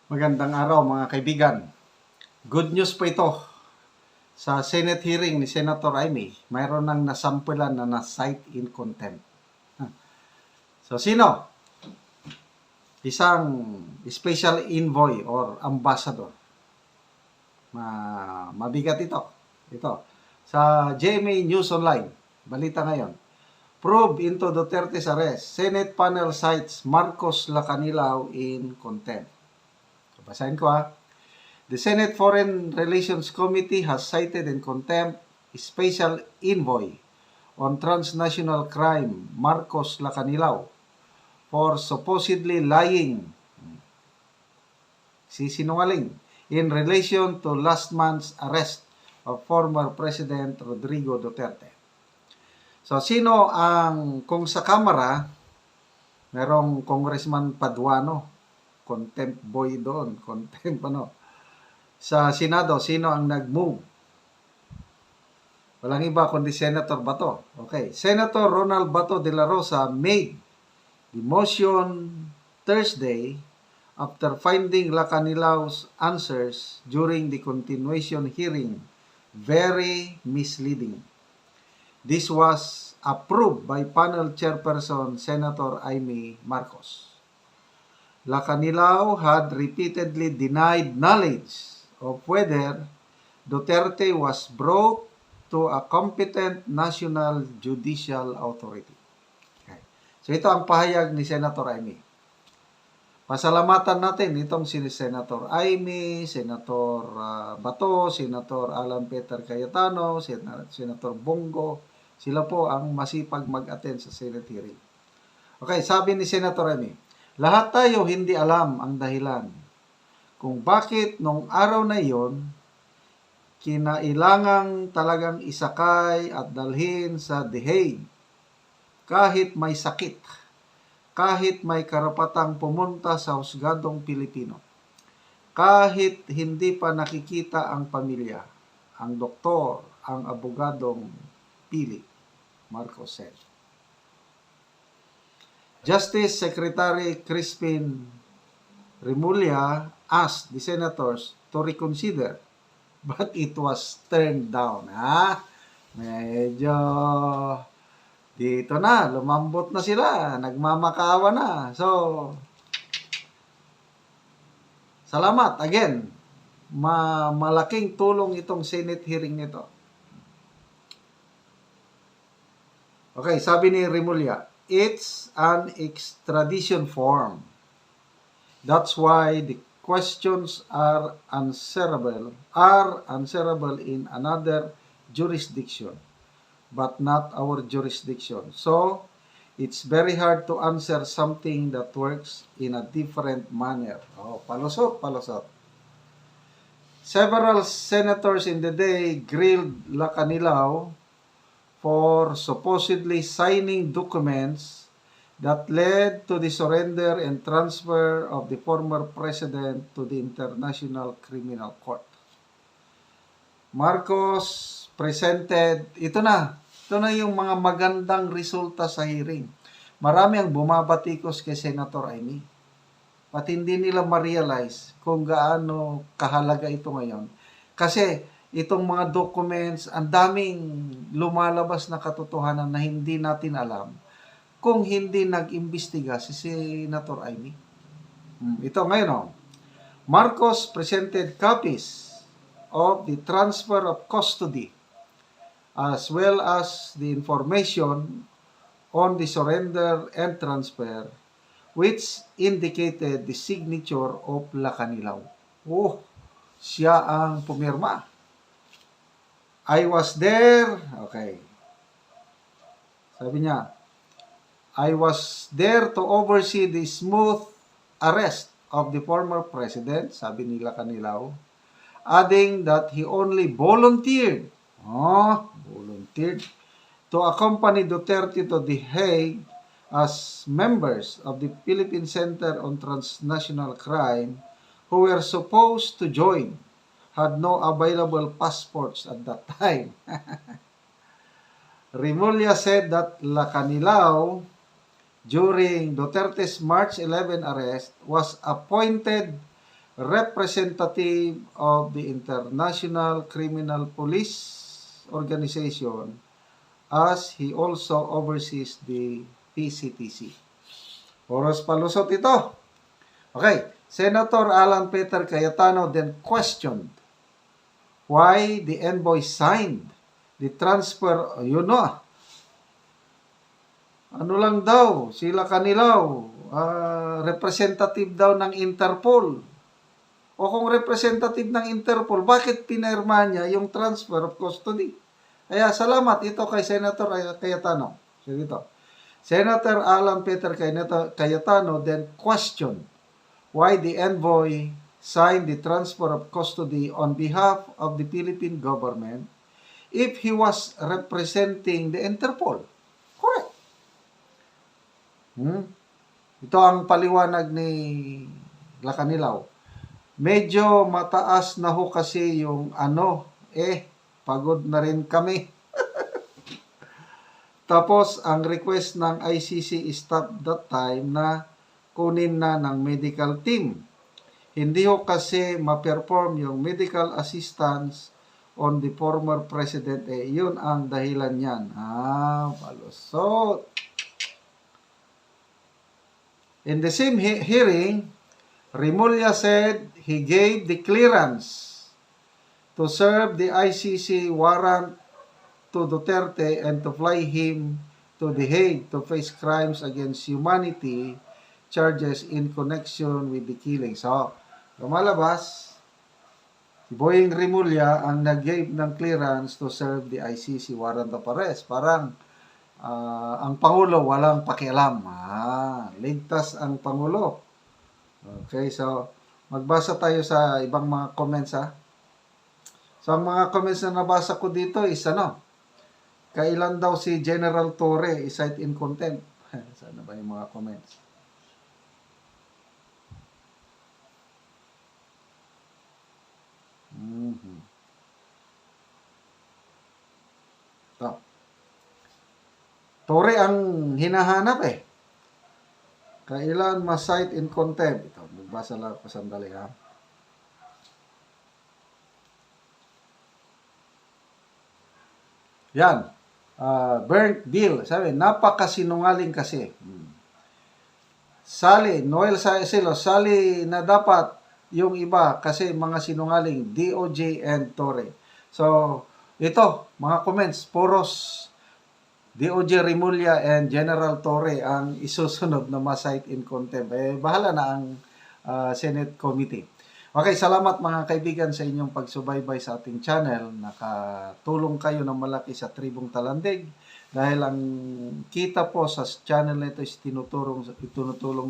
Magandang araw mga kaibigan. Good news po ito. Sa Senate hearing ni Senator Amy, mayroon nang nasampulan na na-cite in contempt. So sino? Isang special envoy or ambassador. Mabigat ito. Sa GMA News Online, balita ngayon. Probe into Duterte's arrest. Senate panel cites Marcos Lacanilao in contempt. Basahin ko ha. The Senate Foreign Relations Committee has cited in contempt Special Envoy on Transnational Crime Marcos Lacanilao for supposedly lying, sinungaling, in relation to last month's arrest of former President Rodrigo Duterte. So sino kung sa Kamara, merong Congressman Paduano, contempt boy doon, contempt Sa Senado, sino ang nag-move? Walang iba kundi Senator Bato. Okay, Senator Ronald Bato de la Rosa made the motion Thursday after finding Lacanilao's answers during the continuation hearing very misleading. This was approved by panel chairperson Senator Amy Marcos. Lacanilao had repeatedly denied knowledge of whether Duterte was brought to a competent national judicial authority. Okay. So ito ang pahayag ni Senator Amy. Pasalamatan natin itong si Senator Amy, Senator Bato, Senator Alan Peter Cayetano, Senator Bongo. Sila po ang masipag mag-attend sa Senate hearing. Okay, sabi ni Senator Amy, lahat tayo hindi alam ang dahilan kung bakit nung araw na iyon, kinailangang talagang isakay at dalhin sa The Hague kahit may sakit, kahit may karapatang pumunta sa husgadong Pilipino, kahit hindi pa nakikita ang pamilya, ang doktor, ang abogadong pili, Marcos said. Justice Secretary Crispin Remulla asked the senators to reconsider, but it was turned down. Medyo dito na, lumambot na sila, nagmamakawa na. So, salamat again. Malaking tulong itong Senate hearing nito. Okay, sabi ni Remulla, it's an extradition form. That's why the questions are answerable in another jurisdiction, but not our jurisdiction. So, it's very hard to answer something that works in a different manner. Palusot. Several senators in the day grilled Lacanilao for supposedly signing documents that led to the surrender and transfer of the former president to the International Criminal Court. Marcos presented, ito na yung mga magandang resulta sa hearing. Marami ang bumabatikos kay Senator Amy. At hindi nila ma-realize kung gaano kahalaga ito ngayon. Kasi itong mga documents, ang daming lumalabas na katotohanan na hindi natin alam kung hindi nag-imbestiga si Senator Amy. Ito ngayon, Marcos presented copies of the transfer of custody as well as the information on the surrender and transfer which indicated the signature of Lacanilao. Siya ang pumirma. I was there. Okay. Sabi niya, I was there to oversee the smooth arrest of the former president, sabi ni Lacanilao, adding that he only volunteered to accompany Duterte to The Hague as members of the Philippine Center on Transnational Crime who were supposed to join had no available passports at that time. Remulla said that Lacanilao during Duterte's March 11 arrest was appointed representative of the International Criminal Police Organization, as he also oversees the PCTC. Oras palusot ito. Okay, Senator Alan Peter Cayetano then questioned why the envoy signed the transfer, ano lang daw, sila kanilaw, representative daw ng Interpol. O kung representative ng Interpol, bakit pinirma niya yung transfer of custody? Kaya salamat ito kay Senator Cayetano. So dito, Senator Alan Peter Cayetano then questioned why the envoy signed the transfer of custody on behalf of the Philippine government if he was representing the Interpol. Correct. Ito ang paliwanag ni Lacanilaw. Medyo mataas na ho kasi yung pagod na rin kami. Tapos, ang request ng ICC staff that time na kunin na ng medical team. Hindi ho kasi ma-perform yung medical assistance on the former president. Yun ang dahilan niyan. Palusot. In the same hearing, Remulla said he gave the clearance to serve the ICC warrant to Duterte and to fly him to The Hague to face crimes against humanity charges in connection with the killing. So, lumalabas, si Boying Remulla ang nag-give ng clearance to serve the ICC warrant of arrest. Parang ang Pangulo walang pakialam. Ligtas ang Pangulo. Okay, so magbasa tayo sa ibang mga comments So, ang mga comments na nabasa ko dito is kailan daw si General Torre is-cite in contempt? Sana ba yung mga comments? Ito. Torre ang hinahanap Kailan ma-cite in contempt? Ito, magbasa lang ako sandali Yan. Bernd Bill, sabi, napakasinungaling kasi. Noel Silos, sali na dapat yung iba kasi mga sinungaling, DOJ and Torre. So, ito, mga comments, puros DOJ Remulla and General Torre ang isusunod na ma-cite in contempt. Bahala na ang Senate Committee. Okay, salamat mga kaibigan sa inyong pagsubaybay sa ating channel. Nakatulong kayo ng malaki sa Tribong Talandig dahil ang kita po sa channel nito is tinutulong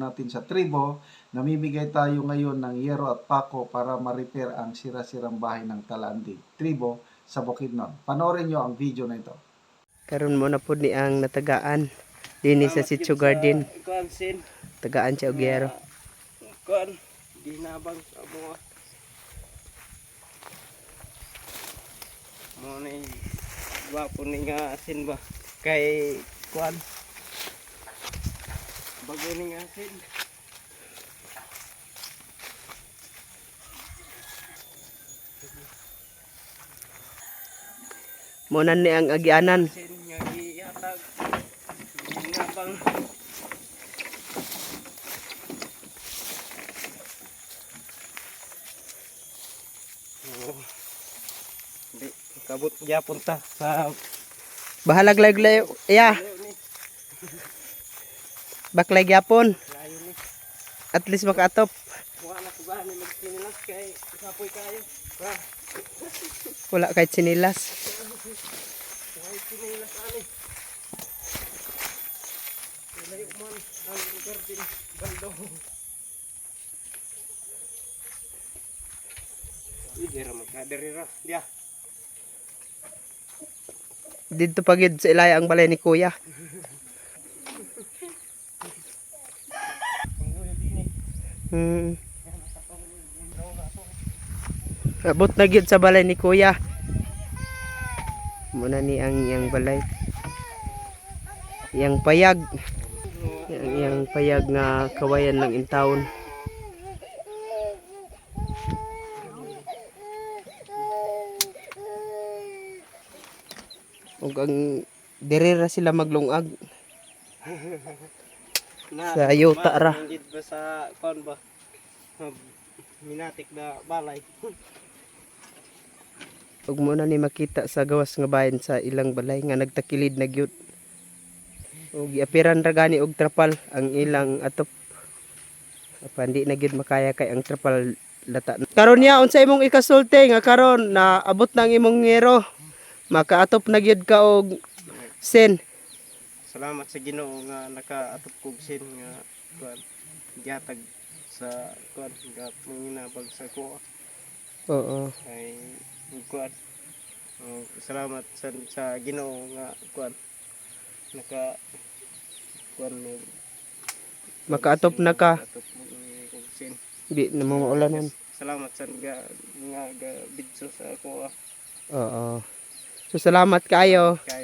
natin sa tribo. Namimigay tayo ngayon ng yero at pako para ma-repair ang sira-sirang bahay ng Talandig Tribo sa Bukidnon. Panoorin nyo ang video na ito. Karon mo na po ni ang natagaan din sa Sitio Garden. Tagaan siya og yero. Dinabang sa mga mo ni wapo ni nga asin ba kay kuan bago ni nga asin Mo na ni ang agianan. asin nga ihatag dinabang Di kabut gyapon ta sa Bahalag layo baklay gyapon. layo ni. At least makaatop. Wala ko ba ni magkinilas kay kapoy kayo. Wala kahit sinilas. Wala kinilas ani. Layo man ang lugar din bando. Idera magkaderira dia. Dito pagid sa ilaya ang balay ni Kuya. Abot na gyud sa balay ni Kuya. Muna ni ang iyang balay. Iyang payag. Iyang payag nga kawayan ng intawon. ug ang diri ra sila maglungag sa yuta ra. Hindi ba sa kon ba? Minatik na balay. Ug mo na ni makita sa gawas nga bahin sa ilang balay nga nagtakilid na gyud. Ug giapiran ra gani og trapal ang ilang atop. Apan di na gyud makaya kay ang trapal lata. Karon niya unsa imong ikasulti nga karon na abot nang imong ngero. Makaatop na gyud ka og sin. Salamat sa Ginoo nga nakaatop kog sin nga kuan gihatag sa kuan nga manginabag sa ko Oo. ay kuan. Salamat sa Ginoo nga kuan naka kuan mo Makaatop na ka. atop mo kog sin. Di na mo maulanan. Salamat sa nga bidso sa ako. Oo. So salamat kayo. Kay